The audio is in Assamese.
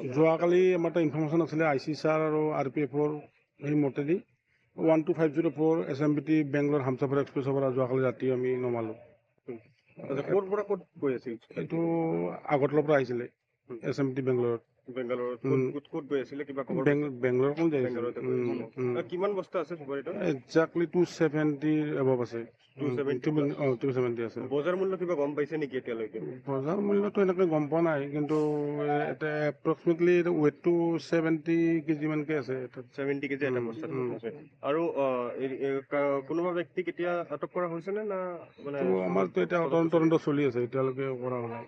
যোৱাকালি আমাৰ এটা ইনফৰ্মেশ্যন আছিলে IC আৰু RPFৰ সেই মতেদি 12504 SMBT বেংগলোৰ হামছাফাৰ এক্সপ্ৰেছৰ পৰা যোৱাকালি ৰাতি আমি নমালোঁ। ক'ৰ পৰা ক'ত গৈ আছিল? এইটো আগৰতলৰ পৰা আহিছিলে SMBT বেংগলোৰত। বেংগালুৰুত ক'ত গৈ আছিলে কিবা খবৰ? বেংগলোৰ কোন যায়? কিমান বস্তা আছে চুপাৰীটো? একজাক্টলি 270 এবভ আছে। 270 আছে। বজাৰ মূল্য কিবা গম পাইছে নেকি এতিয়ালৈকে? বজাৰ মূল্যটো এনেকৈ গম পোৱা নাই, কিন্তু এতিয়া এপ্ৰক্সিমেটলি ৱেটটো 70 কেজি মানকৈ আছে। 70 কেজি এটা বস্তাত আছে। আৰু কোনোবা ব্যক্তিক এতিয়া আটক কৰা হৈছে নে না? মানে আমাৰতো এতিয়া তদন্ত চলি আছে, এতিয়ালৈকে কৰা হোৱা নাই।